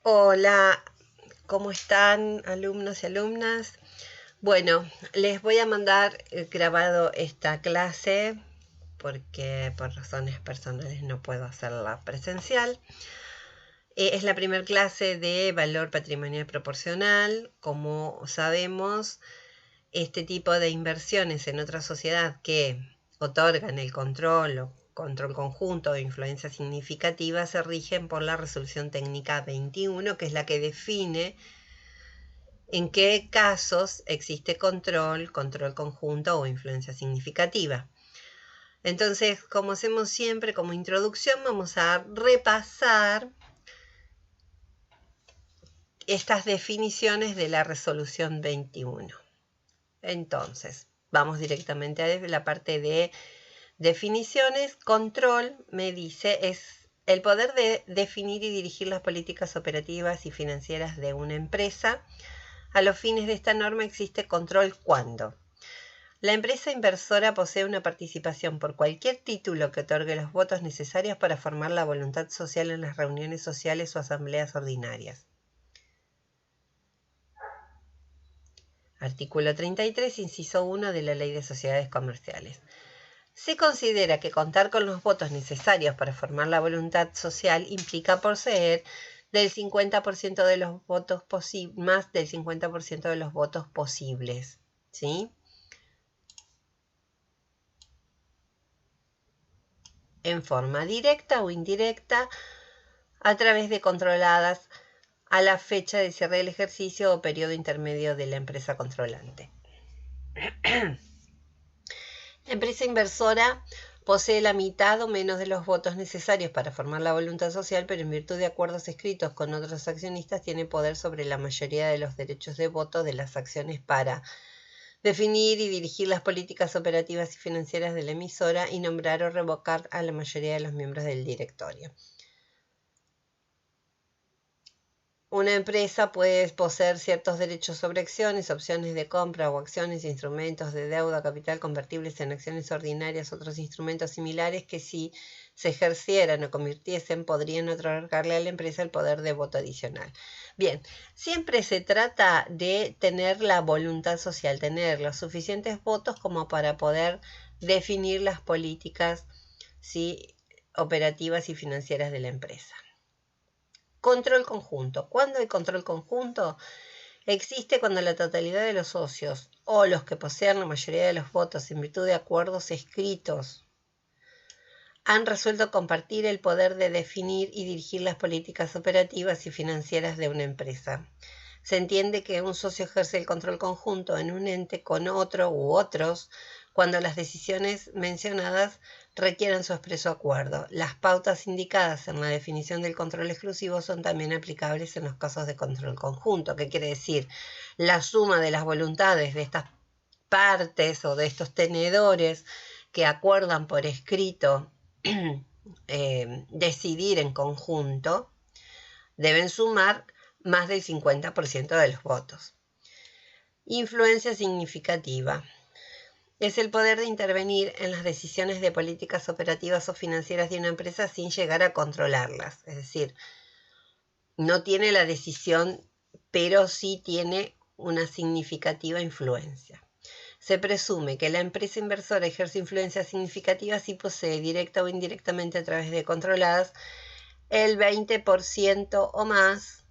Hola, ¿cómo están alumnos y alumnas? Bueno, les voy a mandar grabado esta clase porque por razones personales no puedo hacerla presencial. Es la primera clase de valor patrimonial proporcional. Como sabemos, este tipo de inversiones en otra sociedad que otorgan el control o control conjunto o influencia significativa se rigen por la resolución técnica 21, que es la que define en qué casos existe control conjunto o influencia significativa. Entonces, como hacemos siempre como introducción, vamos a repasar estas definiciones de la resolución 21. Entonces, vamos directamente a la parte de definiciones. Control, me dice, es el poder de definir y dirigir las políticas operativas y financieras de una empresa. A los fines de esta norma existe control cuando la empresa inversora posee una participación por cualquier título que otorgue los votos necesarios para formar la voluntad social en las reuniones sociales o asambleas ordinarias. Artículo 33, inciso 1 de la Ley de Sociedades Comerciales. Se considera que contar con los votos necesarios para formar la voluntad social implica poseer del 50% de los votos más del 50% de los votos posibles, ¿sí? En forma directa o indirecta, a través de controladas a la fecha de cierre del ejercicio o periodo intermedio de la empresa controlante. La empresa inversora posee la mitad o menos de los votos necesarios para formar la voluntad social, pero en virtud de acuerdos escritos con otros accionistas tiene poder sobre la mayoría de los derechos de voto de las acciones para definir y dirigir las políticas operativas y financieras de la emisora y nombrar o revocar a la mayoría de los miembros del directorio. Una empresa puede poseer ciertos derechos sobre acciones, opciones de compra o acciones, instrumentos de deuda, capital convertibles en acciones ordinarias, otros instrumentos similares que si se ejercieran o convirtiesen podrían otorgarle a la empresa el poder de voto adicional. Bien, siempre se trata de tener la voluntad social, tener los suficientes votos como para poder definir las políticas, ¿sí?, operativas y financieras de la empresa. Control conjunto. ¿Cuándo hay control conjunto? Existe cuando la totalidad de los socios o los que posean la mayoría de los votos en virtud de acuerdos escritos han resuelto compartir el poder de definir y dirigir las políticas operativas y financieras de una empresa. Se entiende que un socio ejerce el control conjunto en un ente con otro u otros cuando las decisiones mencionadas requieran su expreso acuerdo. Las pautas indicadas en la definición del control exclusivo son también aplicables en los casos de control conjunto. ¿Qué quiere decir? La suma de las voluntades de estas partes o de estos tenedores que acuerdan por escrito decidir en conjunto deben sumar más del 50% de los votos. Influencia significativa. Es el poder de intervenir en las decisiones de políticas operativas o financieras de una empresa sin llegar a controlarlas. Es decir, no tiene la decisión, pero sí tiene una significativa influencia. Se presume que la empresa inversora ejerce influencia significativa si posee directa o indirectamente a través de controladas el 20% o más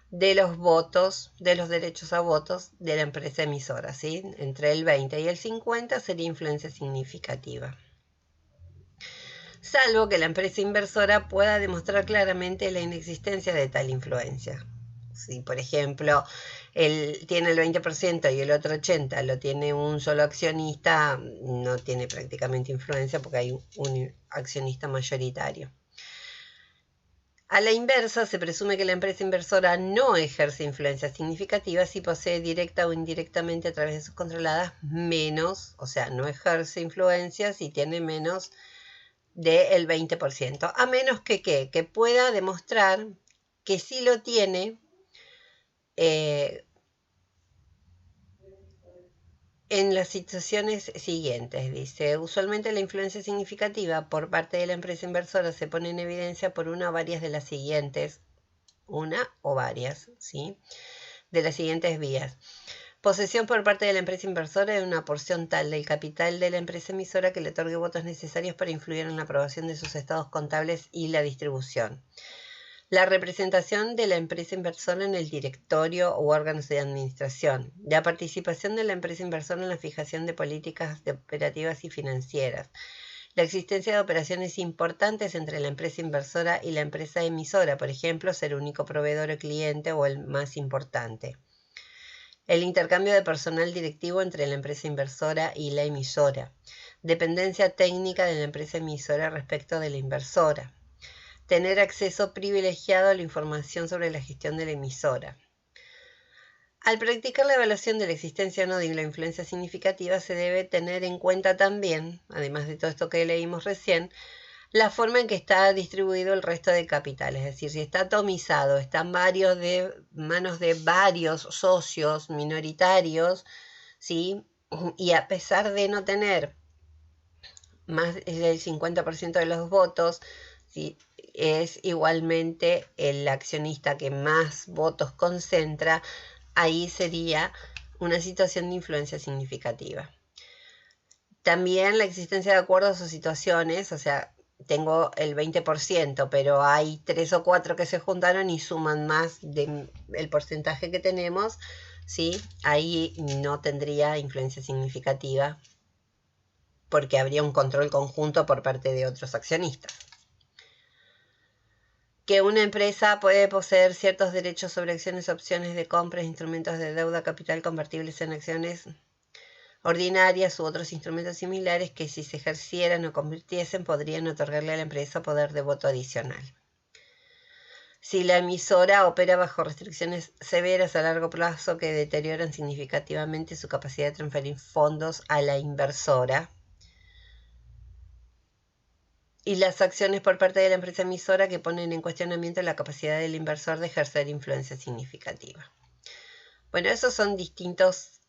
de los votos, de los derechos a votos de la empresa emisora, ¿sí? Entre el 20 y el 50 sería influencia significativa. Salvo que la empresa inversora pueda demostrar claramente la inexistencia de tal influencia. Si, por ejemplo, él tiene el 20% y el otro 80% lo tiene un solo accionista, no tiene prácticamente influencia porque hay un accionista mayoritario. A la inversa, se presume que la empresa inversora no ejerce influencia significativa si posee directa o indirectamente a través de sus controladas menos, o sea, no ejerce influencia si tiene menos del 20%, a menos que pueda demostrar que sí lo tiene en las situaciones siguientes. Dice, usualmente la influencia significativa por parte de la empresa inversora se pone en evidencia por una o varias de las siguientes una o varias, ¿sí? De las siguientes vías. Posesión por parte de la empresa inversora de una porción tal del capital de la empresa emisora que le otorgue votos necesarios para influir en la aprobación de sus estados contables y la distribución. La representación de la empresa inversora en el directorio u órganos de administración. La participación de la empresa inversora en la fijación de políticas operativas y financieras. La existencia de operaciones importantes entre la empresa inversora y la empresa emisora, por ejemplo, ser único proveedor o cliente o el más importante. El intercambio de personal directivo entre la empresa inversora y la emisora. Dependencia técnica de la empresa emisora respecto de la inversora. Tener acceso privilegiado a la información sobre la gestión de la emisora. Al practicar la evaluación de la existencia o no de la influencia significativa, se debe tener en cuenta también, además de todo esto que leímos recién, la forma en que está distribuido el resto de capital, es decir, si está atomizado, están manos de varios socios minoritarios, ¿sí? Y a pesar de no tener más del 50% de los votos, ¿sí? Es igualmente el accionista que más votos concentra, ahí sería una situación de influencia significativa. También la existencia de acuerdos o situaciones, o sea, tengo el 20%, pero hay 3 o 4 que se juntaron y suman más del porcentaje que tenemos, ¿sí? Ahí no tendría influencia significativa porque habría un control conjunto por parte de otros accionistas. Que una empresa puede poseer ciertos derechos sobre acciones, opciones de compra, instrumentos de deuda, capital convertibles en acciones ordinarias u otros instrumentos similares que si se ejercieran o convirtiesen podrían otorgarle a la empresa poder de voto adicional. Si la emisora opera bajo restricciones severas a largo plazo que deterioran significativamente su capacidad de transferir fondos a la inversora, y las acciones por parte de la empresa emisora que ponen en cuestionamiento la capacidad del inversor de ejercer influencia significativa. Bueno, esos son distintos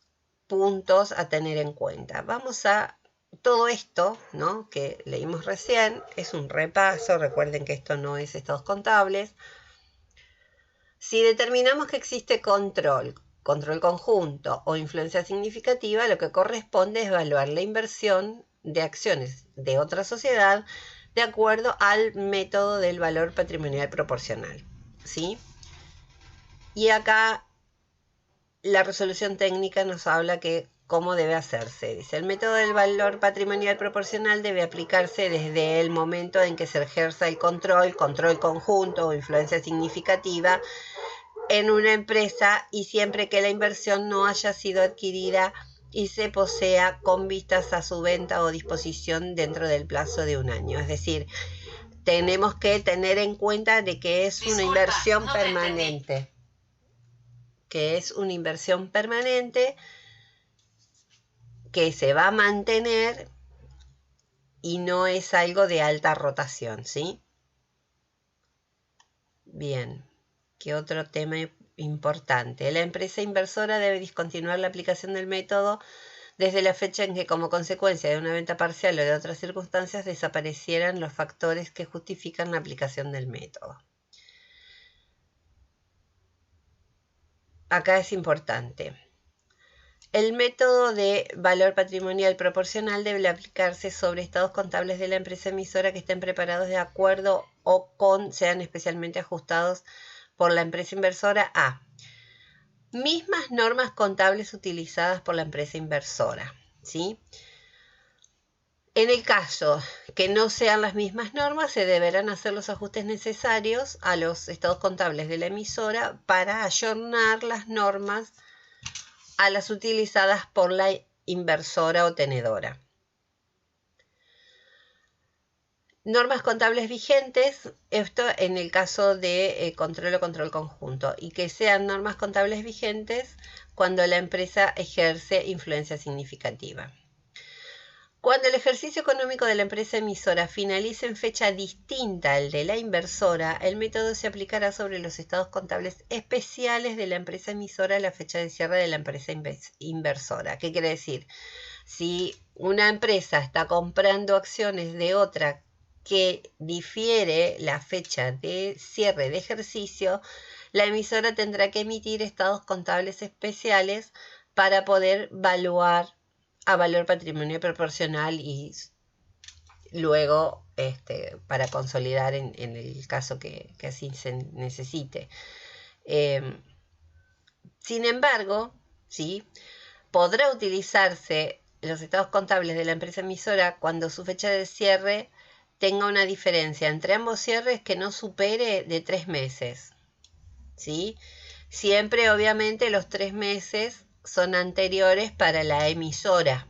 puntos a tener en cuenta. Vamos a todo esto, ¿no?, que leímos recién, es un repaso. Recuerden que esto no es estados contables. Si determinamos que existe control conjunto o influencia significativa, lo que corresponde es evaluar la inversión de acciones de otra sociedad de acuerdo al método del valor patrimonial proporcional, ¿sí? Y acá la resolución técnica nos habla que cómo debe hacerse. Dice, el método del valor patrimonial proporcional debe aplicarse desde el momento en que se ejerza el control conjunto o influencia significativa en una empresa y siempre que la inversión no haya sido adquirida y se posea con vistas a su venta o disposición dentro del plazo de un año. Es decir, tenemos que tener en cuenta de que es una inversión permanente. Que es una inversión permanente que se va a mantener y no es algo de alta rotación, ¿sí? Bien, ¿qué otro tema importante? La empresa inversora debe discontinuar la aplicación del método desde la fecha en que, como consecuencia de una venta parcial o de otras circunstancias, desaparecieran los factores que justifican la aplicación del método. Acá es importante. El método de valor patrimonial proporcional debe aplicarse sobre estados contables de la empresa emisora que estén preparados de acuerdo o sean especialmente ajustados por la empresa inversora a mismas normas contables utilizadas por la empresa inversora, ¿sí? En el caso que no sean las mismas normas, se deberán hacer los ajustes necesarios a los estados contables de la emisora para ayornar las normas a las utilizadas por la inversora o tenedora. Normas contables vigentes, esto en el caso de control o control conjunto, y que sean normas contables vigentes cuando la empresa ejerce influencia significativa. Cuando el ejercicio económico de la empresa emisora finalice en fecha distinta al de la inversora, el método se aplicará sobre los estados contables especiales de la empresa emisora a la fecha de cierre de la empresa inversora. ¿Qué quiere decir? Si una empresa está comprando acciones de otra que difiere la fecha de cierre de ejercicio, la emisora tendrá que emitir estados contables especiales para poder evaluar a valor patrimonial proporcional y luego para consolidar en el caso que así se necesite. Sin embargo, ¿sí?, podrá utilizarse los estados contables de la empresa emisora cuando su fecha de cierre tenga una diferencia entre ambos cierres que no supere de 3 meses. ¿Sí? Siempre, obviamente, los 3 meses son anteriores para la emisora.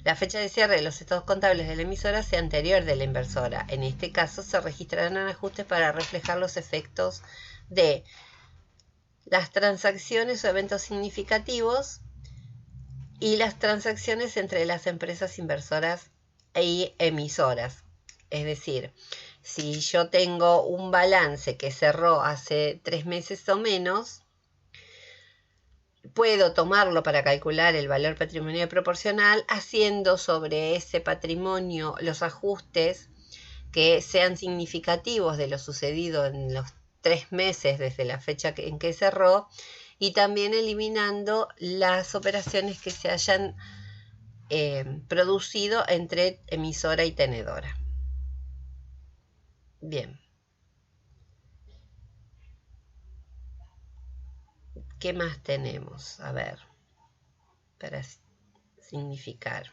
La fecha de cierre de los estados contables de la emisora sea anterior de la inversora. En este caso, se registrarán ajustes para reflejar los efectos de las transacciones o eventos significativos y las transacciones entre las empresas inversoras y emisoras. Es decir, si yo tengo un balance que cerró hace 3 meses o menos, puedo tomarlo para calcular el valor patrimonial proporcional, haciendo sobre ese patrimonio los ajustes que sean significativos de lo sucedido en los 3 meses desde la fecha en que cerró, y también eliminando las operaciones que se hayan producido entre emisora y tenedora. Bien. ¿Qué más tenemos? A ver, para significar.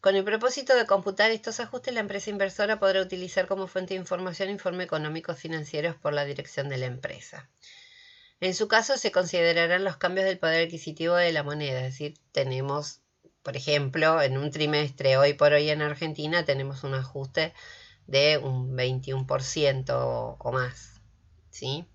Con el propósito de computar estos ajustes, la empresa inversora podrá utilizar como fuente de información informes económicos financieros por la dirección de la empresa. En su caso, se considerarán los cambios del poder adquisitivo de la moneda, es decir, tenemos, por ejemplo, en un trimestre, hoy por hoy en Argentina, tenemos un ajuste de un 21% o más, ¿sí?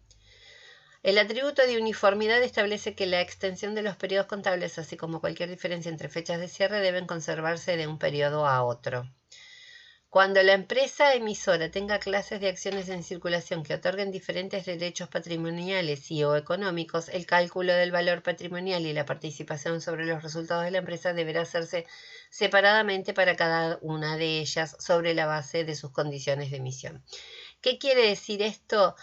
El atributo de uniformidad establece que la extensión de los periodos contables, así como cualquier diferencia entre fechas de cierre, deben conservarse de un periodo a otro. Cuando la empresa emisora tenga clases de acciones en circulación que otorguen diferentes derechos patrimoniales y o económicos, el cálculo del valor patrimonial y la participación sobre los resultados de la empresa deberá hacerse separadamente para cada una de ellas sobre la base de sus condiciones de emisión. ¿Qué quiere decir esto?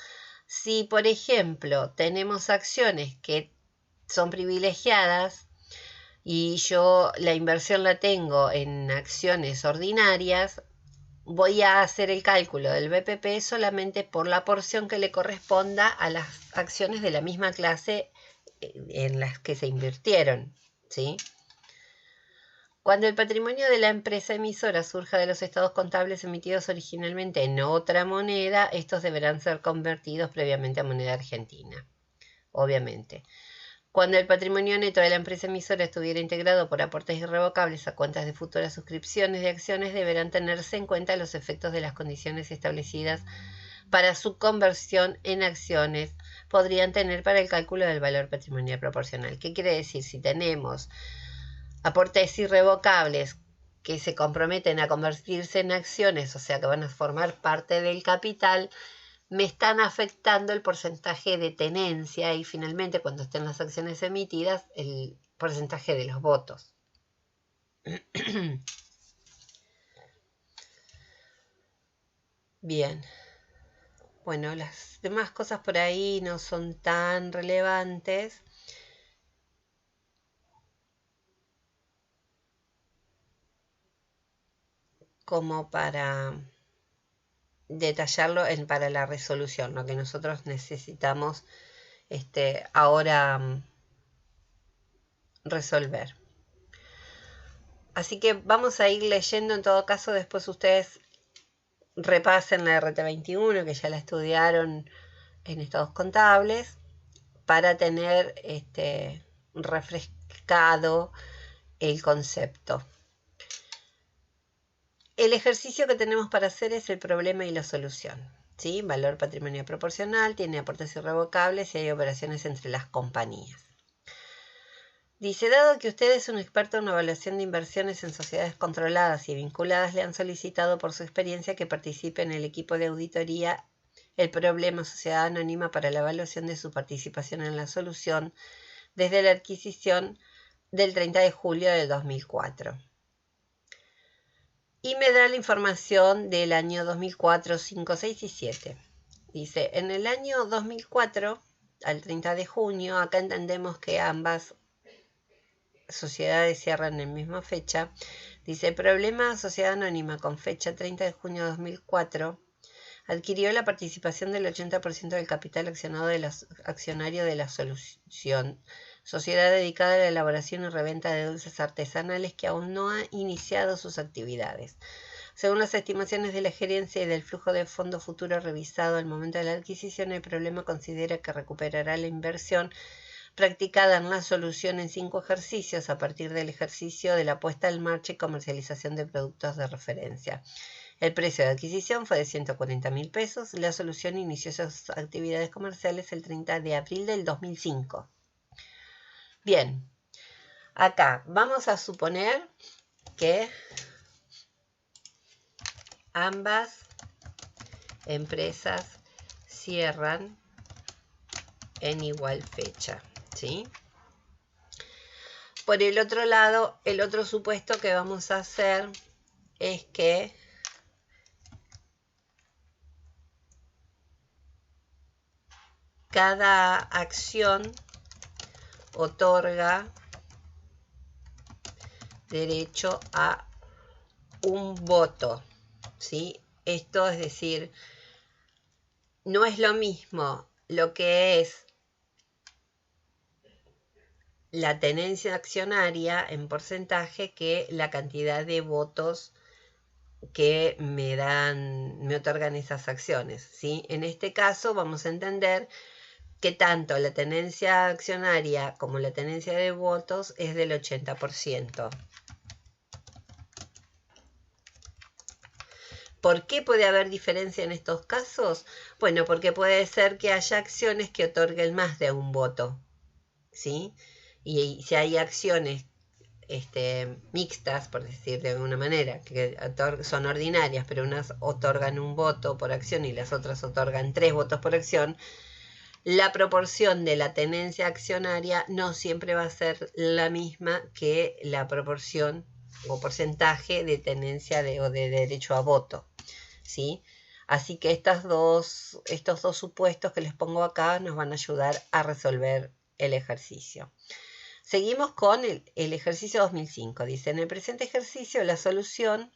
Si, por ejemplo, tenemos acciones que son privilegiadas y yo la inversión la tengo en acciones ordinarias, voy a hacer el cálculo del BPP solamente por la porción que le corresponda a las acciones de la misma clase en las que se invirtieron, ¿sí? Cuando el patrimonio de la empresa emisora surja de los estados contables emitidos originalmente en otra moneda, estos deberán ser convertidos previamente a moneda argentina, obviamente. Cuando el patrimonio neto de la empresa emisora estuviera integrado por aportes irrevocables a cuentas de futuras suscripciones de acciones, deberán tenerse en cuenta los efectos de las condiciones establecidas para su conversión en acciones podrían tener para el cálculo del valor patrimonial proporcional. ¿Qué quiere decir? Si tenemos aportes irrevocables que se comprometen a convertirse en acciones, o sea que van a formar parte del capital, me están afectando el porcentaje de tenencia y finalmente cuando estén las acciones emitidas, el porcentaje de los votos. Bien. Bueno, las demás cosas por ahí no son tan relevantes. Como para detallarlo para la resolución, lo que nosotros necesitamos ahora resolver. Así que vamos a ir leyendo, en todo caso, después ustedes repasen la RT21, que ya la estudiaron en estados contables, para tener refrescado el concepto. El ejercicio que tenemos para hacer es el problema y la solución. ¿Sí? Valor patrimonial proporcional, tiene aportes irrevocables y hay operaciones entre las compañías. Dice, dado que usted es un experto en evaluación de inversiones en sociedades controladas y vinculadas, le han solicitado por su experiencia que participe en el equipo de auditoría el problema Sociedad Anónima para la evaluación de su participación en la solución desde la adquisición del 30 de julio de 2004. Y me da la información del año 2004, 5, 6 y 7. Dice, en el año 2004, al 30 de junio, acá entendemos que ambas sociedades cierran en misma fecha. Dice, problema sociedad anónima con fecha 30 de junio de 2004 adquirió la participación del 80% del capital accionario de la solución, sociedad dedicada a la elaboración y reventa de dulces artesanales que aún no ha iniciado sus actividades. Según las estimaciones de la gerencia y del flujo de fondo futuro revisado al momento de la adquisición, el problema considera que recuperará la inversión practicada en la solución en 5 ejercicios a partir del ejercicio de la puesta en marcha y comercialización de productos de referencia. El precio de adquisición fue de 140.000 pesos. La solución inició sus actividades comerciales el 30 de abril del 2005. Bien, acá vamos a suponer que ambas empresas cierran en igual fecha, ¿sí? Por el otro lado, el otro supuesto que vamos a hacer es que cada acción otorga derecho a un voto, ¿sí? Esto es decir, no es lo mismo lo que es la tenencia accionaria en porcentaje que la cantidad de votos que me otorgan esas acciones, ¿sí? En este caso vamos a entender que tanto la tenencia accionaria como la tenencia de votos es del 80%. ¿Por qué puede haber diferencia en estos casos? Bueno, porque puede ser que haya acciones que otorguen más de un voto, ¿sí? Y si hay acciones mixtas, por decir de alguna manera, que son ordinarias, pero unas otorgan un voto por acción y las otras otorgan 3 votos por acción, la proporción de la tenencia accionaria no siempre va a ser la misma que la proporción o porcentaje de tenencia o de derecho a voto, ¿sí? Así que estos dos supuestos que les pongo acá nos van a ayudar a resolver el ejercicio. Seguimos con el ejercicio 2005. Dice, en el presente ejercicio la solución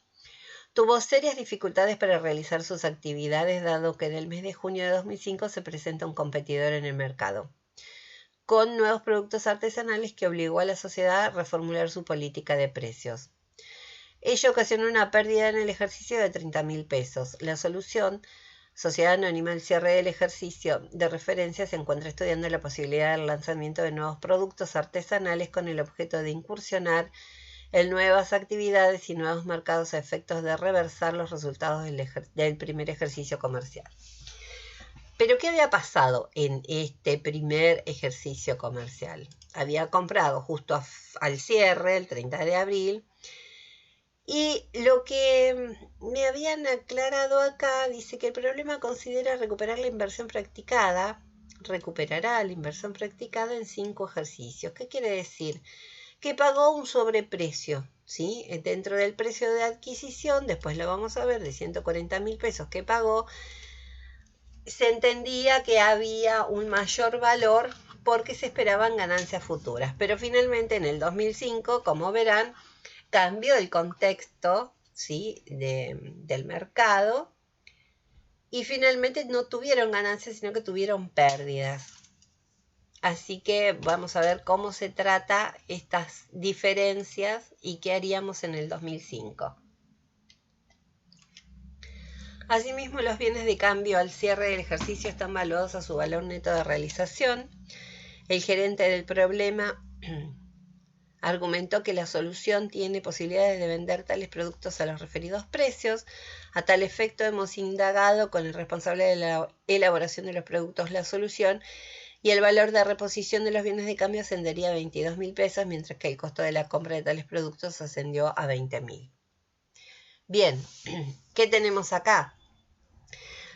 tuvo serias dificultades para realizar sus actividades, dado que en el mes de junio de 2005 se presenta un competidor en el mercado, con nuevos productos artesanales que obligó a la sociedad a reformular su política de precios. Ello ocasionó una pérdida en el ejercicio de 30.000 pesos. La solución, Sociedad Anónima, al cierre del ejercicio de referencia, se encuentra estudiando la posibilidad del lanzamiento de nuevos productos artesanales con el objeto de incursionar en nuevas actividades y nuevos mercados a efectos de reversar los resultados del primer ejercicio comercial. Pero ¿qué había pasado en este primer ejercicio comercial? Había comprado justo al cierre, el 30 de abril, y lo que me habían aclarado acá dice que el problema considera recuperará la inversión practicada en 5 ejercicios. ¿Qué quiere decir? Que pagó un sobreprecio, ¿sí? Dentro del precio de adquisición, después lo vamos a ver, de 140.000 pesos que pagó, se entendía que había un mayor valor porque se esperaban ganancias futuras. Pero finalmente en el 2005, como verán, cambió el contexto, ¿sí? del mercado y finalmente no tuvieron ganancias, sino que tuvieron pérdidas. Así que vamos a ver cómo se trata estas diferencias y qué haríamos en el 2005. Asimismo, los bienes de cambio al cierre del ejercicio están valuados a su valor neto de realización. El gerente del problema argumentó que la solución tiene posibilidades de vender tales productos a los referidos precios. A tal efecto, hemos indagado con el responsable de la elaboración de los productos la solución y el valor de reposición de los bienes de cambio ascendería a 22.000 pesos, mientras que el costo de la compra de tales productos ascendió a 20.000. Bien, ¿qué tenemos acá?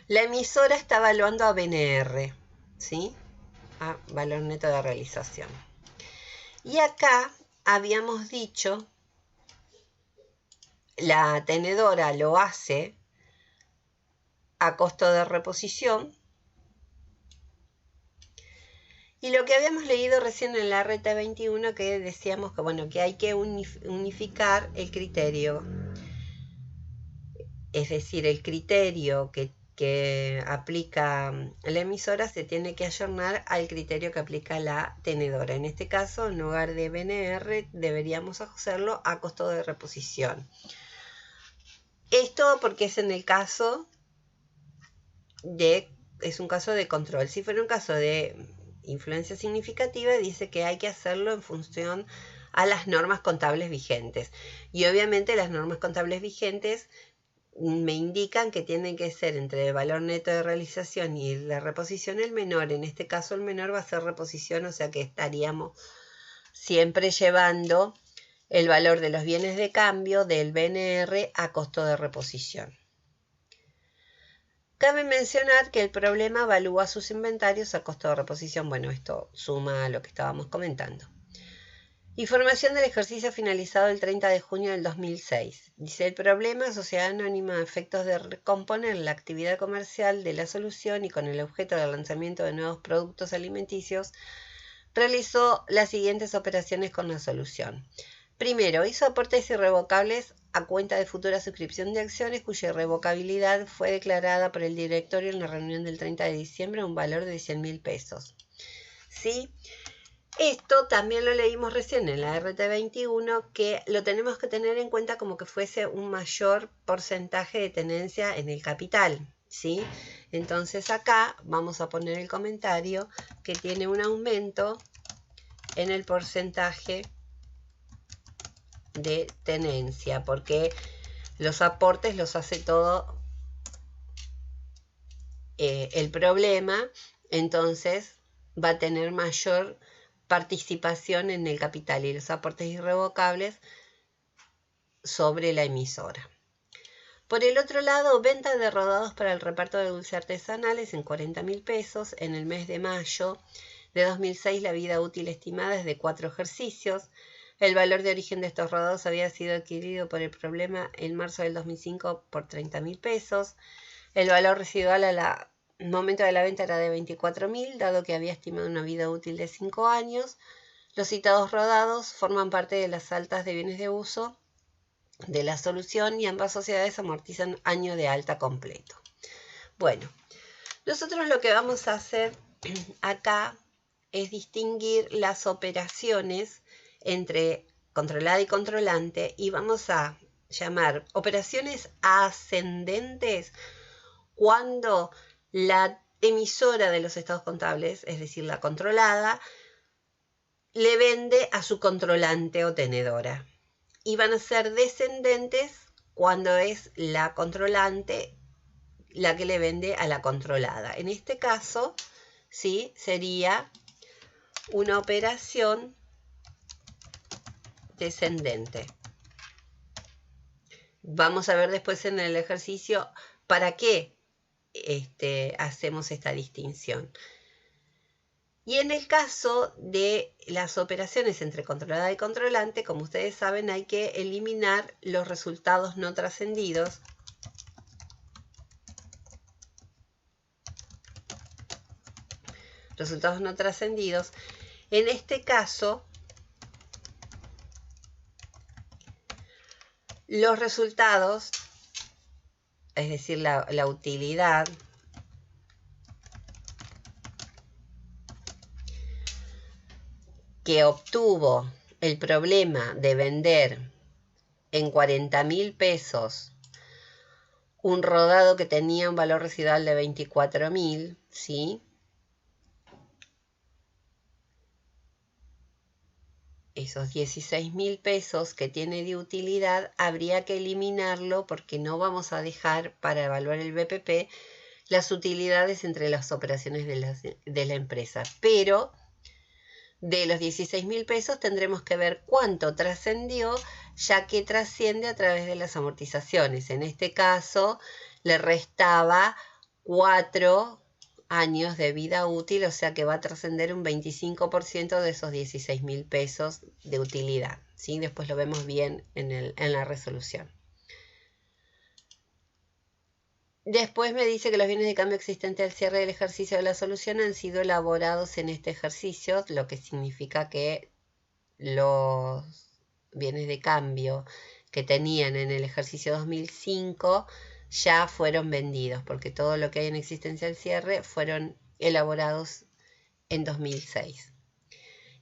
La emisora está evaluando a BNR, ¿sí? A valor neto de realización. Y acá habíamos dicho la tenedora lo hace a costo de reposición. Y lo que habíamos leído recién en la RT 21, que decíamos que, bueno, que hay que unificar el criterio. Es decir, el criterio que aplica la emisora se tiene que ayornar al criterio que aplica la tenedora. En este caso, en lugar de BNR, deberíamos hacerlo a costo de reposición. Esto porque es en el caso es un caso de control. Si fuera un caso de influencia significativa, dice que hay que hacerlo en función a las normas contables vigentes. Y obviamente las normas contables vigentes me indican que tienen que ser entre el valor neto de realización y la reposición el menor. En este caso el menor va a ser reposición, o sea que estaríamos siempre llevando el valor de los bienes de cambio del BNR a costo de reposición. Cabe mencionar que el problema evalúa sus inventarios a costo de reposición. Bueno, esto suma a lo que estábamos comentando. Información del ejercicio finalizado el 30 de junio del 2006. Dice, el problema, Sociedad Anónima, a efectos de recomponer la actividad comercial de la solución y con el objeto del lanzamiento de nuevos productos alimenticios, realizó las siguientes operaciones con la solución. Primero, hizo aportes irrevocables a cuenta de futura suscripción de acciones cuya irrevocabilidad fue declarada por el directorio en la reunión del 30 de diciembre a un valor de 100.000 pesos. ¿Sí? Esto también lo leímos recién en la RT21, que lo tenemos que tener en cuenta como que fuese un mayor porcentaje de tenencia en el capital, ¿sí? Entonces acá vamos a poner el comentario que tiene un aumento en el porcentaje de tenencia, porque los aportes los hace todo el problema, entonces va a tener mayor participación en el capital y los aportes irrevocables sobre la emisora. Por el otro lado, venta de rodados para el reparto de dulces artesanales en 40.000 pesos. En el mes de mayo de 2006 la vida útil estimada es de 4 ejercicios. El valor de origen de estos rodados había sido adquirido por el problema en marzo del 2005 por 30.000 pesos. El valor residual al momento de la venta era de 24.000, dado que había estimado una vida útil de 5 años. Los citados rodados forman parte de las altas de bienes de uso de la solución y ambas sociedades amortizan año de alta completo. Bueno, nosotros lo que vamos a hacer acá es distinguir las operaciones entre controlada y controlante y vamos a llamar operaciones ascendentes cuando la emisora de los estados contables, es decir, la controlada, le vende a su controlante o tenedora. Y van a ser descendentes cuando es la controlante la que le vende a la controlada. En este caso, ¿sí? Sería una operación descendente. Vamos a ver después en el ejercicio para qué hacemos esta distinción. Y en el caso de las operaciones entre controlada y controlante, como ustedes saben, hay que eliminar los resultados no trascendidos. Resultados no trascendidos. En este caso, los resultados, es decir, la utilidad, que obtuvo el problema de vender en 40.000 pesos un rodado que tenía un valor residual de 24.000, ¿sí? Esos 16.000 pesos que tiene de utilidad habría que eliminarlo porque no vamos a dejar para evaluar el BPP las utilidades entre las operaciones de la empresa. Pero de los 16.000 pesos tendremos que ver cuánto trascendió, ya que trasciende a través de las amortizaciones. En este caso le restaba 4 años de vida útil, o sea que va a trascender un 25% de esos 16.000 pesos de utilidad, ¿sí? Después lo vemos bien en la resolución. Después me dice que los bienes de cambio existentes al cierre del ejercicio de la solución han sido elaborados en este ejercicio, lo que significa que los bienes de cambio que tenían en el ejercicio 2005 ya fueron vendidos, porque todo lo que hay en existencia al cierre fueron elaborados en 2006.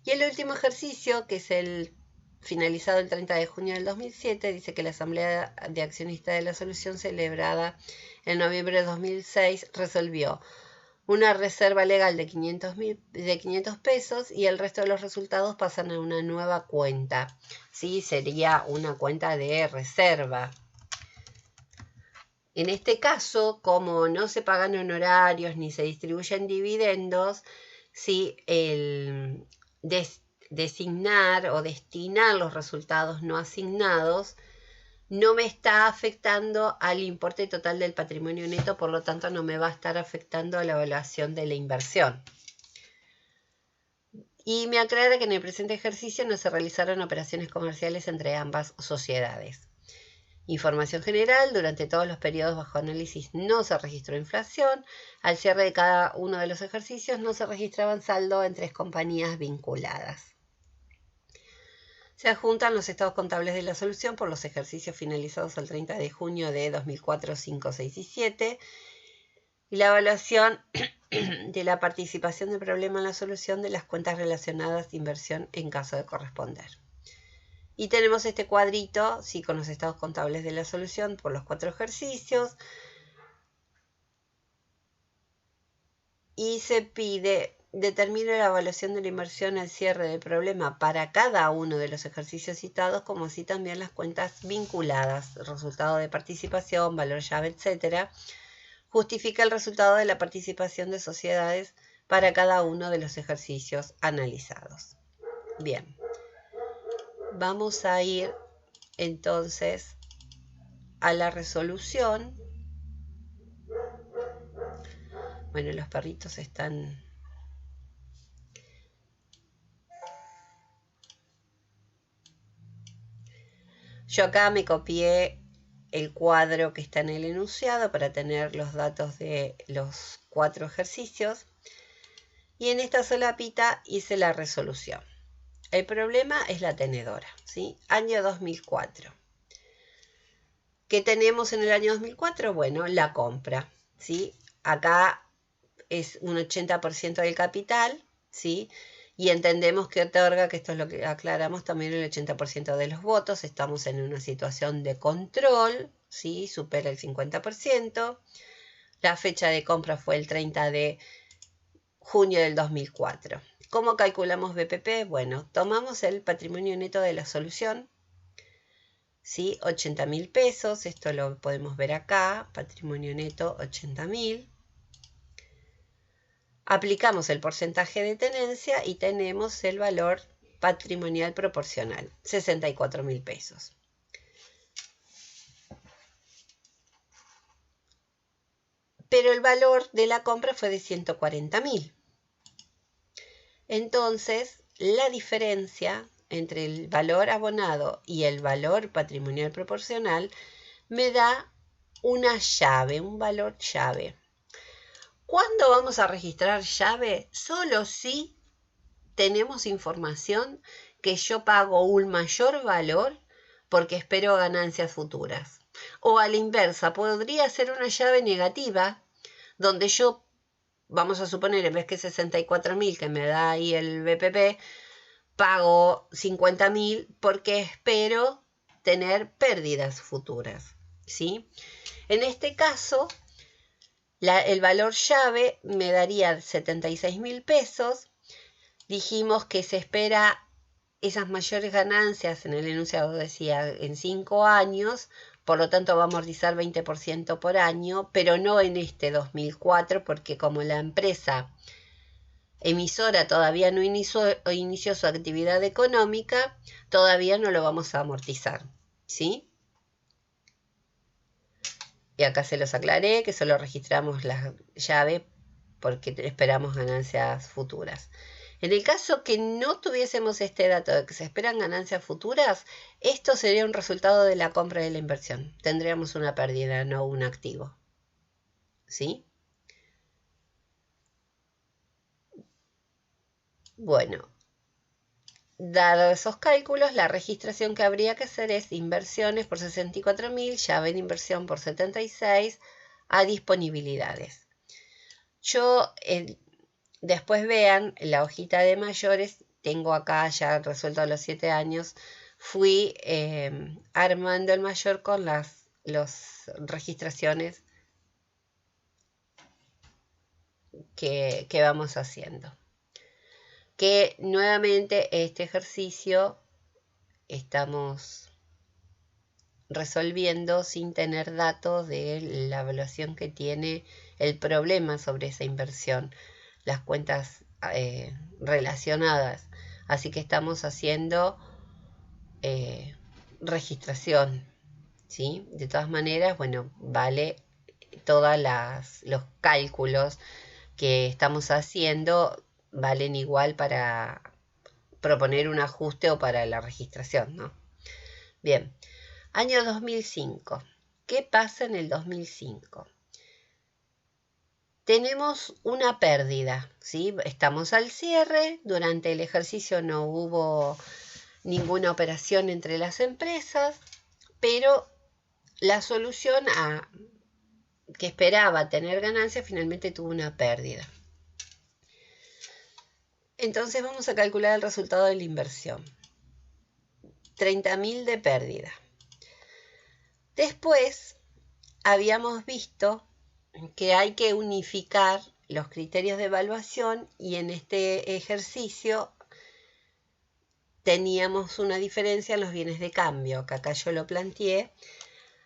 Y el último ejercicio, que es el finalizado el 30 de junio del 2007, dice que la Asamblea de Accionistas de la Solución, celebrada en noviembre de 2006, resolvió una reserva legal de 500 pesos y el resto de los resultados pasan a una nueva cuenta. ¿Sí? Sería una cuenta de reserva. En este caso, como no se pagan honorarios ni se distribuyen dividendos, ¿sí? El designar o destinar los resultados no asignados no me está afectando al importe total del patrimonio neto, por lo tanto no me va a estar afectando a la evaluación de la inversión. Y me aclara que en el presente ejercicio no se realizaron operaciones comerciales entre ambas sociedades. Información general: durante todos los periodos bajo análisis no se registró inflación. Al cierre de cada uno de los ejercicios no se registraban saldo en 3 compañías vinculadas. Se adjuntan los estados contables de la solución por los ejercicios finalizados al 30 de junio de 2004, 5, 6 y 7. Y la evaluación de la participación de problema en la solución de las cuentas relacionadas de inversión en caso de corresponder. Y tenemos este cuadrito, sí, con los estados contables de la solución por los 4 ejercicios. Y se pide: determine la evaluación de la inversión al cierre del problema para cada uno de los ejercicios citados, como así también las cuentas vinculadas, resultado de participación, valor llave, etc. Justifica el resultado de la participación de sociedades para cada uno de los ejercicios analizados. Bien, vamos a ir entonces a la resolución. Bueno, los perritos están... Yo acá me copié el cuadro que está en el enunciado para tener los datos de los 4 ejercicios. Y en esta solapita hice la resolución. El problema es la tenedora, ¿sí? Año 2004. ¿Qué tenemos en el año 2004? Bueno, la compra, ¿sí? Acá es un 80% del capital, ¿sí? Y entendemos que otorga, que esto es lo que aclaramos, también el 80% de los votos. Estamos en una situación de control, ¿sí? Supera el 50%. La fecha de compra fue el 30 de junio del 2004. ¿Cómo calculamos BPP? Bueno, tomamos el patrimonio neto de la solución, ¿sí? 80.000 pesos, esto lo podemos ver acá, patrimonio neto 80.000. Aplicamos el porcentaje de tenencia y tenemos el valor patrimonial proporcional, 64.000 pesos. Pero el valor de la compra fue de 140.000. Entonces, la diferencia entre el valor abonado y el valor patrimonial proporcional me da una llave, un valor llave. ¿Cuándo vamos a registrar llave? Solo si tenemos información que yo pago un mayor valor porque espero ganancias futuras. O a la inversa, podría ser una llave negativa donde yo, vamos a suponer, en vez que 64.000 que me da ahí el BPP, pago 50.000 porque espero tener pérdidas futuras, ¿sí? En este caso, el valor llave me daría 76.000 pesos. Dijimos que se espera esas mayores ganancias, en el enunciado decía, en 5 años, por lo tanto va a amortizar 20% por año, pero no en este 2004, porque como la empresa emisora todavía no inició su actividad económica, todavía no lo vamos a amortizar, ¿sí? Y acá se los aclaré, que solo registramos la llave porque esperamos ganancias futuras. En el caso que no tuviésemos este dato de que se esperan ganancias futuras, esto sería un resultado de la compra de la inversión. Tendríamos una pérdida, no un activo. ¿sí? Bueno, dados esos cálculos, la registración que habría que hacer es inversiones por 64.000, llave de inversión por 76, a disponibilidades. Yo, después vean la hojita de mayores, tengo acá ya resuelto a los 7 años, fui armando el mayor con las registraciones que vamos haciendo. Que nuevamente este ejercicio estamos resolviendo sin tener datos de la evaluación que tiene el problema sobre esa inversión, las cuentas relacionadas. Así que estamos haciendo registración, ¿sí? De todas maneras, bueno, vale todos los cálculos que estamos haciendo valen igual para proponer un ajuste o para la registración, ¿no? Bien, año 2005. ¿Qué pasa en el 2005? Tenemos una pérdida, ¿sí? Estamos al cierre, durante el ejercicio no hubo ninguna operación entre las empresas, pero la solución que esperaba tener ganancias finalmente tuvo una pérdida. Entonces vamos a calcular el resultado de la inversión. 30.000 de pérdida. Después habíamos visto que hay que unificar los criterios de evaluación y en este ejercicio teníamos una diferencia en los bienes de cambio, que acá yo lo planteé.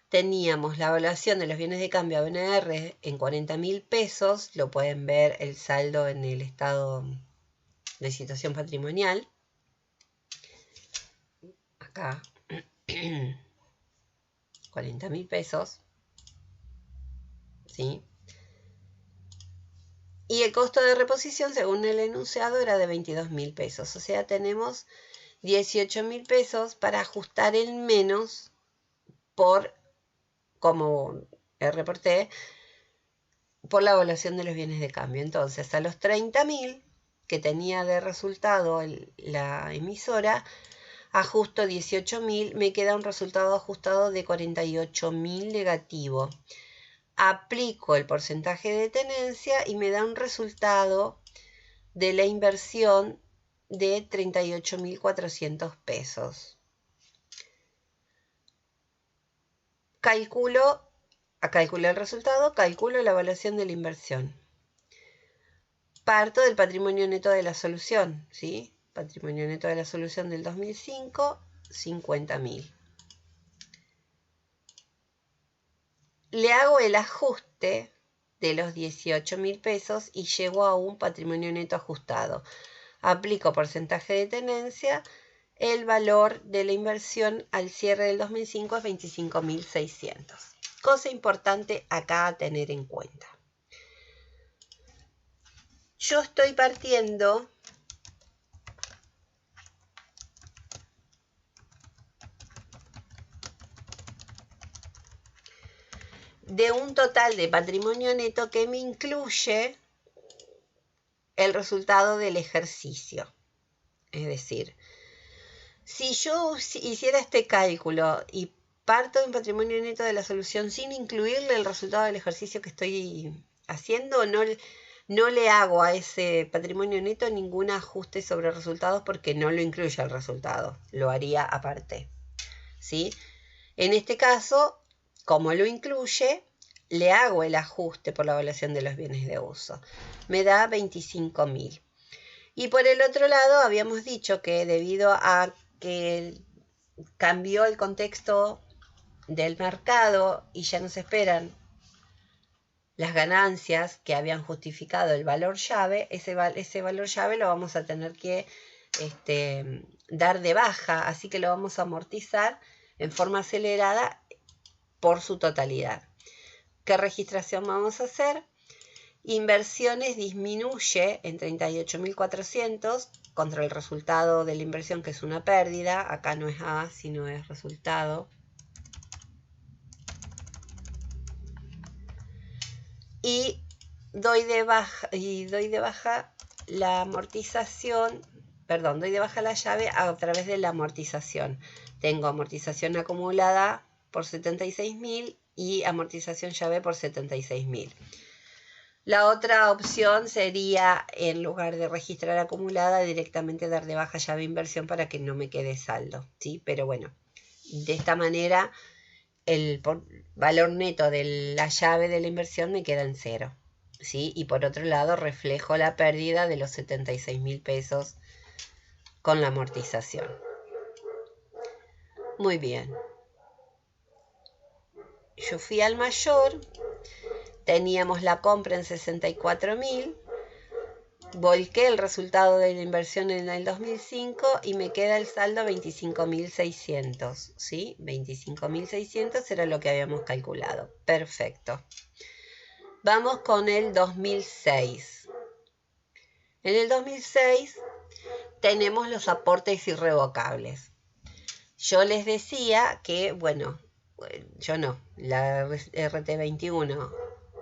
Teníamos la evaluación de los bienes de cambio ABNR en 40.000 pesos, lo pueden ver el saldo en el estado de situación patrimonial. Acá, 40.000 pesos, ¿sí? Y el costo de reposición, según el enunciado, era de 22.000 pesos. O sea, tenemos 18.000 pesos para ajustar el menos por, como reporté, por la evaluación de los bienes de cambio. Entonces, a los 30.000 que tenía de resultado la emisora, ajusto 18.000, me queda un resultado ajustado de 48.000 negativo. Aplico el porcentaje de tenencia y me da un resultado de la inversión de 38.400 pesos. Calculo el resultado, calculo la evaluación de la inversión. Parto del patrimonio neto de la solución, ¿sí? Patrimonio neto de la solución del 2005, 50.000. Le hago el ajuste de los 18.000 pesos y llego a un patrimonio neto ajustado. Aplico porcentaje de tenencia, el valor de la inversión al cierre del 2005 es 25.600. Cosa importante acá a tener en cuenta. Yo estoy partiendo de un total de patrimonio neto que me incluye el resultado del ejercicio. Es decir, si yo hiciera este cálculo y parto de un patrimonio neto de la solución sin incluirle el resultado del ejercicio que estoy haciendo, no le hago a ese patrimonio neto ningún ajuste sobre resultados porque no lo incluye el resultado, lo haría aparte, ¿sí? En este caso, como lo incluye, le hago el ajuste por la evaluación de los bienes de uso. Me da 25.000. Y por el otro lado, habíamos dicho que debido a que cambió el contexto del mercado y ya no se esperan las ganancias que habían justificado el valor llave, ese valor llave lo vamos a tener que dar de baja, así que lo vamos a amortizar en forma acelerada por su totalidad. ¿Qué registración vamos a hacer? Inversiones disminuye en 38.400 contra el resultado de la inversión, que es una pérdida. Acá no es A, sino es resultado. y doy de baja la amortización, perdón, doy de baja la llave a través de la amortización. Tengo amortización acumulada por 76.000 y amortización llave por 76.000. La otra opción sería, en lugar de registrar acumulada, directamente dar de baja llave inversión para que no me quede saldo, ¿sí? Pero bueno, de esta manera el valor neto de la llave de la inversión me queda en cero, ¿sí? Y por otro lado reflejo la pérdida de los 76.000 pesos con la amortización. Muy bien. Yo fui al mayor, teníamos la compra en 64.000, volqué el resultado de la inversión en el 2005 y me queda el saldo 25.600, ¿sí? 25.600 era lo que habíamos calculado. Perfecto. Vamos con el 2006. En el 2006 tenemos los aportes irrevocables. Yo les decía que, bueno, yo no, la RT21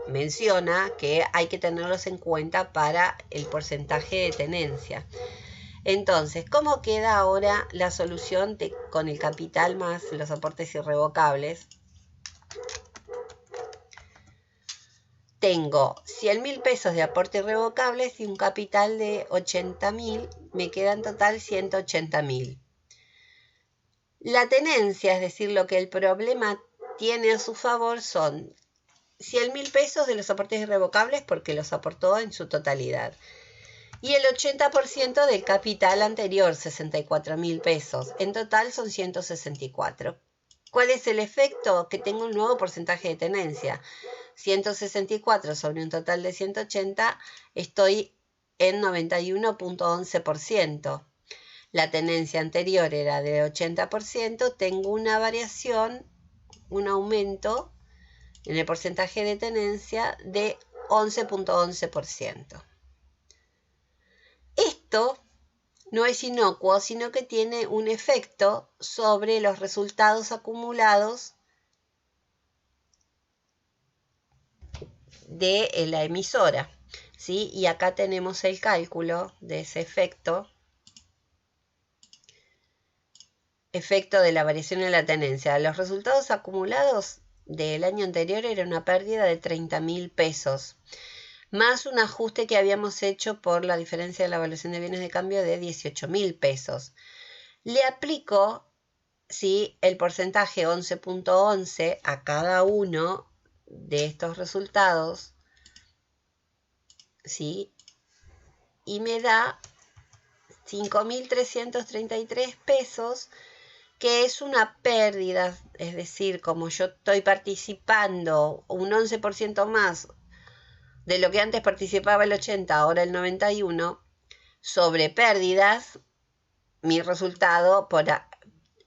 menciona que hay que tenerlos en cuenta para el porcentaje de tenencia. Entonces, ¿cómo queda ahora la solución con el capital más los aportes irrevocables? Tengo 100.000 pesos de aporte irrevocables y un capital de 80.000, me queda en total 180.000. La tenencia, es decir, lo que el problema tiene a su favor son 100.000 pesos de los aportes irrevocables porque los aportó en su totalidad. Y el 80% del capital anterior, 64.000 pesos. En total son 164. ¿Cuál es el efecto? Que tengo un nuevo porcentaje de tenencia. 164 sobre un total de 180, estoy en 91.11%. La tenencia anterior era de 80%, tengo una variación, un aumento en el porcentaje de tenencia de 11.11%. Esto no es inocuo, sino que tiene un efecto sobre los resultados acumulados de la emisora, ¿sí? Y acá tenemos el cálculo de ese efecto de la variación en la tenencia. Los resultados acumulados del año anterior era una pérdida de 30.000 pesos, más un ajuste que habíamos hecho por la diferencia de la evaluación de bienes de cambio de 18.000 pesos. Le aplico, ¿sí?, el porcentaje 11.11 a cada uno de estos resultados, ¿sí? Y me da 5.333 pesos, que es una pérdida, es decir, como yo estoy participando un 11% más de lo que antes participaba el 80, ahora el 91, sobre pérdidas, mi resultado por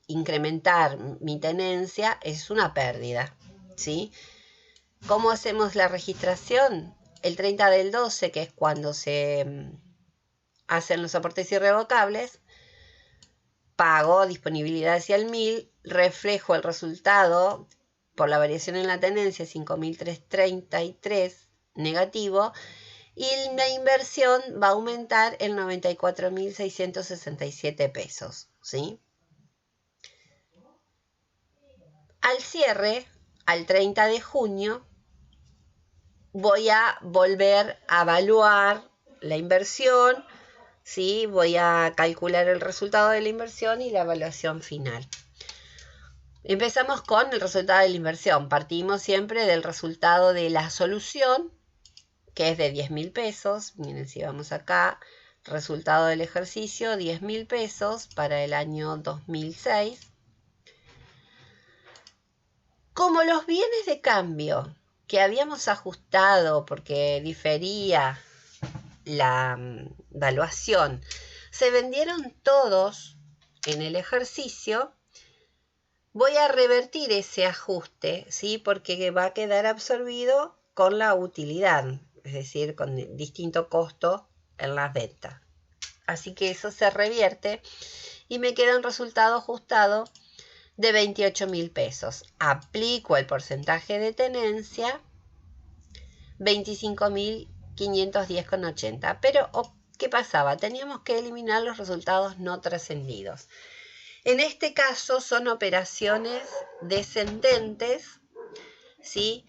incrementar mi tenencia es una pérdida, ¿sí? ¿Cómo hacemos la registración? El 30 del 12, que es cuando se hacen los aportes irrevocables, pago disponibilidad hacia el 1000, reflejo el resultado por la variación en la tenencia, 5.333 negativo, y la inversión va a aumentar en 94.667 pesos, ¿sí? Al cierre, al 30 de junio, voy a volver a evaluar la inversión, ¿sí? Voy a calcular el resultado de la inversión y la evaluación final. Empezamos con el resultado de la inversión. Partimos siempre del resultado de la solución, que es de 10.000 pesos. Miren, si vamos acá, resultado del ejercicio, 10.000 pesos para el año 2006. Como los bienes de cambio que habíamos ajustado porque difería la valuación, se vendieron todos en el ejercicio, voy a revertir ese ajuste, ¿sí? Porque va a quedar absorbido con la utilidad, es decir, con distinto costo en las ventas. Así que eso se revierte y me queda un resultado ajustado de 28.000 pesos. Aplico el porcentaje de tenencia 25.510,80. Pero, ¿qué pasaba? Teníamos que eliminar los resultados no trascendidos. En este caso son operaciones descendentes, ¿sí?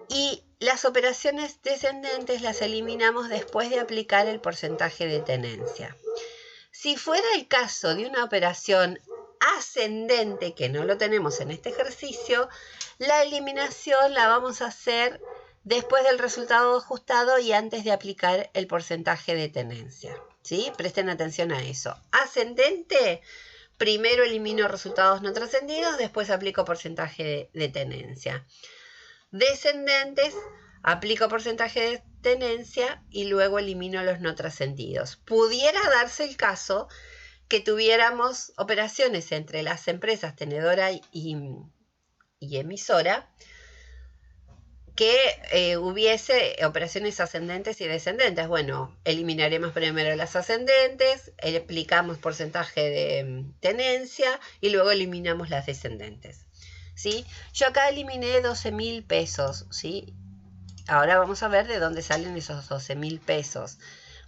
Y las operaciones descendentes las eliminamos después de aplicar el porcentaje de tenencia. Si fuera el caso de una operación ascendente, que no lo tenemos en este ejercicio, la eliminación la vamos a hacer después del resultado ajustado y antes de aplicar el porcentaje de tenencia, ¿sí? Presten atención a eso. Ascendente, primero elimino resultados no trascendidos, después aplico porcentaje de tenencia. Descendentes, aplico porcentaje de tenencia y luego elimino los no trascendidos. Pudiera darse el caso que tuviéramos operaciones entre las empresas tenedora y emisora, que hubiese operaciones ascendentes y descendentes. Bueno, eliminaremos primero las ascendentes, aplicamos porcentaje de tenencia y luego eliminamos las descendentes, ¿sí? Yo acá eliminé 12.000 pesos, ¿sí? Ahora vamos a ver de dónde salen esos 12.000 pesos.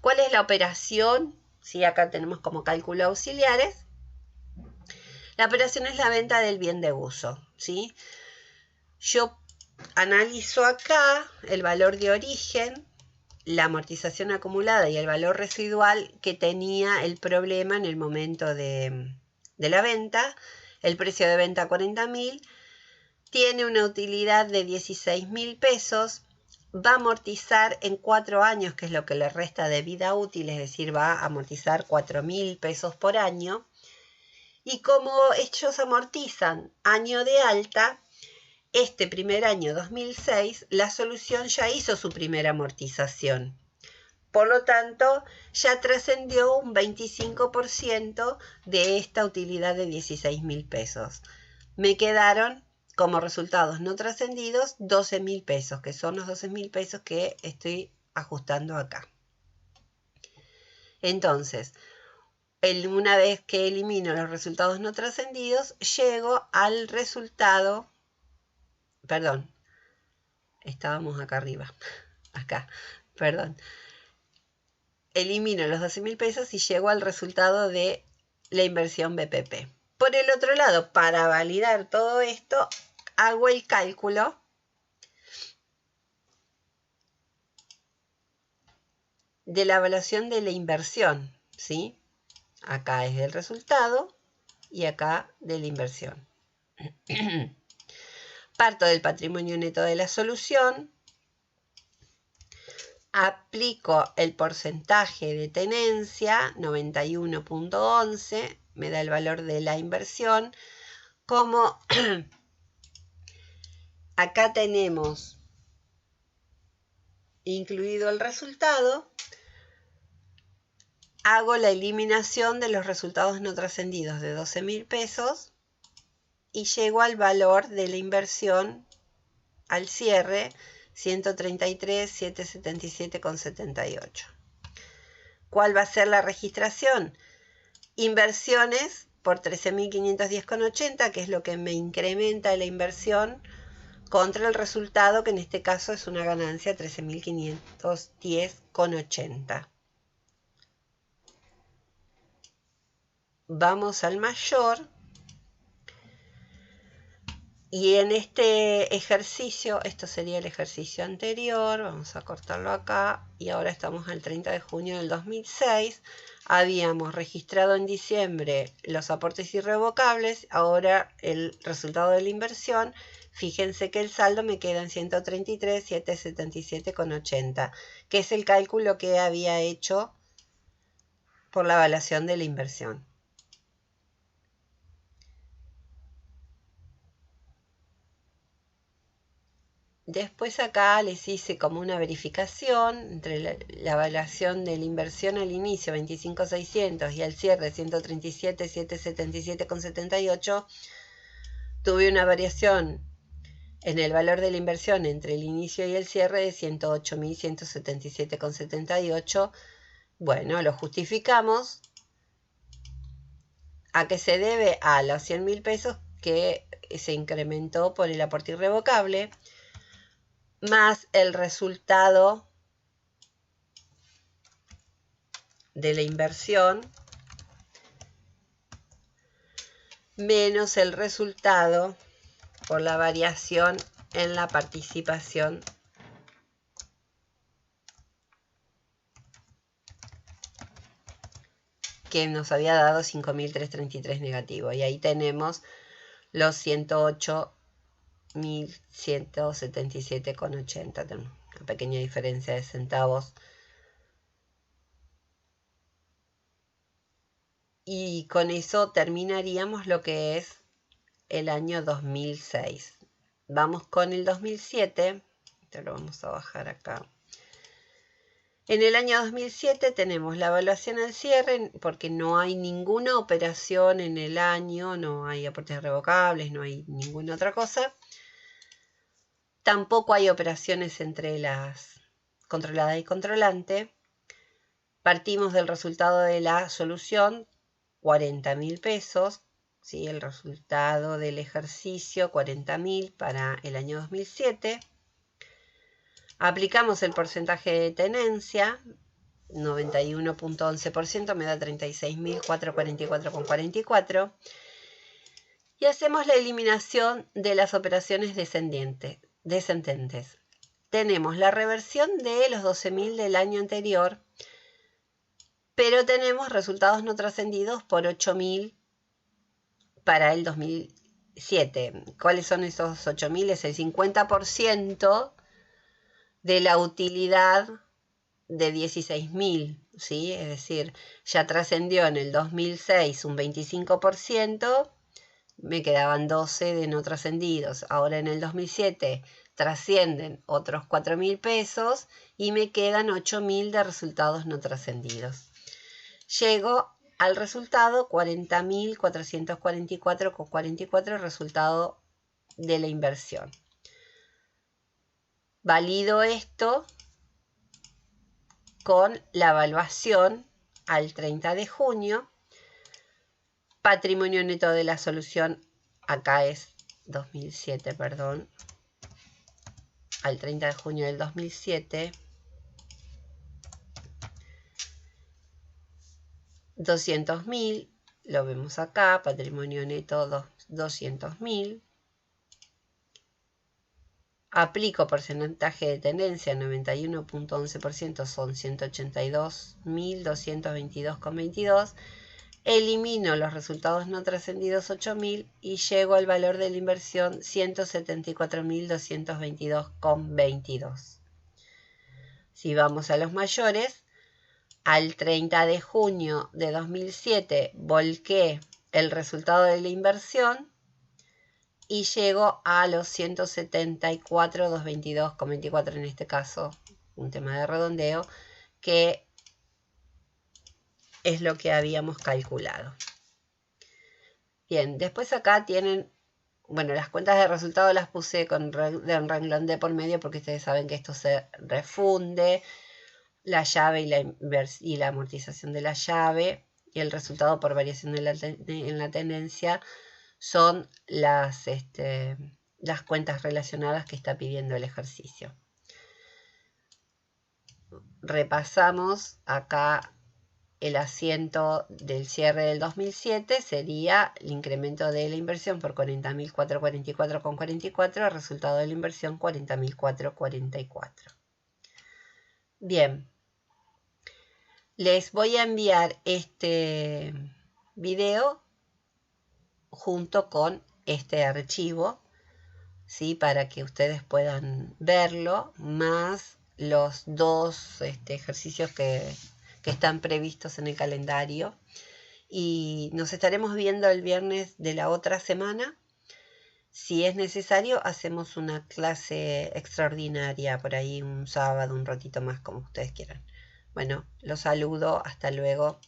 ¿Cuál es la operación? ¿Sí? Acá tenemos como cálculo auxiliares. La operación es la venta del bien de uso, ¿sí? Yo analizo acá el valor de origen, la amortización acumulada y el valor residual que tenía el problema en el momento de la venta. El precio de venta 40.000, tiene una utilidad de 16.000 pesos, va a amortizar en 4 años, que es lo que le resta de vida útil, es decir, va a amortizar 4.000 pesos por año. Y como ellos amortizan año de alta, este primer año 2006, la solución ya hizo su primera amortización. Por lo tanto, ya trascendió un 25% de esta utilidad de 16.000 pesos. Me quedaron como resultados no trascendidos 12.000 pesos, que son los 12.000 pesos que estoy ajustando acá. Entonces, una vez que elimino los resultados no trascendidos, llego al resultado. Perdón, estábamos acá arriba, acá, perdón. Elimino los 12.000 pesos y llego al resultado de la inversión BPP. Por el otro lado, para validar todo esto, hago el cálculo de la evaluación de la inversión, ¿sí? Acá es del resultado y acá de la inversión. Parto del patrimonio neto de la solución, aplico el porcentaje de tenencia, 91.11, me da el valor de la inversión. Como acá tenemos incluido el resultado, hago la eliminación de los resultados no trascendidos de 12.000 pesos y llego al valor de la inversión al cierre, 133.777,78. ¿Cuál va a ser la registración? Inversiones por 13.510,80, que es lo que me incrementa la inversión, contra el resultado, que en este caso es una ganancia de 13.510,80. Vamos al mayor. Y en este ejercicio, esto sería el ejercicio anterior, vamos a cortarlo acá, y ahora estamos al 30 de junio del 2006, habíamos registrado en diciembre los aportes irrevocables, ahora el resultado de la inversión, fíjense que el saldo me queda en 133.777,80, que es el cálculo que había hecho por la evaluación de la inversión. Después acá les hice como una verificación entre la evaluación de la inversión al inicio 25.600 y al cierre 137.777,78. Tuve una variación en el valor de la inversión entre el inicio y el cierre de 108.177,78. Bueno, lo justificamos. ¿A qué se debe? A los 100.000 pesos que se incrementó por el aporte irrevocable. más el resultado de la inversión menos el resultado por la variación en la participación que nos había dado 5.333 negativo. Y ahí tenemos los 108.177,80. Tenemos una pequeña diferencia de centavos. Y con eso terminaríamos lo que es el año 2006. Vamos con el 2007. Te lo vamos a bajar acá. En el año 2007 tenemos la evaluación al cierre, porque no hay ninguna operación en el año, no hay aportes revocables, no hay ninguna otra cosa. Tampoco hay operaciones entre las controlada y controlante. Partimos del resultado de la solución, 40.000 pesos. ¿Sí? El resultado del ejercicio, 40.000 para el año 2007. Aplicamos el porcentaje de tenencia, 91.11%, me da 36.444,44. Y hacemos la eliminación de las operaciones descendentes. Tenemos la reversión de los 12.000 del año anterior, pero tenemos resultados no trascendidos por 8.000 para el 2007. ¿Cuáles son esos 8.000? Es el 50% de la utilidad de 16.000, ¿sí? Es decir, ya trascendió en el 2006 un 25%, me quedaban 12 de no trascendidos. Ahora en el 2007 trascienden otros 4.000 pesos y me quedan 8.000 de resultados no trascendidos. Llego al resultado 40.444,44, resultado de la inversión. Valido esto con la evaluación al 30 de junio. Patrimonio neto de la solución, acá es 2007, perdón. Al 30 de junio del 2007. 200.000, lo vemos acá, patrimonio neto 200.000. Aplico porcentaje de tendencia, 91.11%, son 182.222,22. Elimino los resultados no trascendidos, 8.000, y llego al valor de la inversión, 174.222,22. Si vamos a los mayores, al 30 de junio de 2007 volqué el resultado de la inversión y llego a los 174.222,24, en este caso, un tema de redondeo, que es lo que habíamos calculado. Bien, después acá tienen, bueno, las cuentas de resultado las puse con renglón de por medio porque ustedes saben que esto se refunde, la llave y la amortización de la llave y el resultado por variación en la tendencia son las cuentas relacionadas que está pidiendo el ejercicio. Repasamos acá. El asiento del cierre del 2007 sería el incremento de la inversión por 40.444,44, el resultado de la inversión 40.444. Bien, les voy a enviar este video junto con este archivo, ¿sí? Para que ustedes puedan verlo, más los dos ejercicios que están previstos en el calendario. Y nos estaremos viendo el viernes de la otra semana. Si es necesario, hacemos una clase extraordinaria por ahí un sábado, un ratito más, como ustedes quieran. Bueno, los saludo. Hasta luego.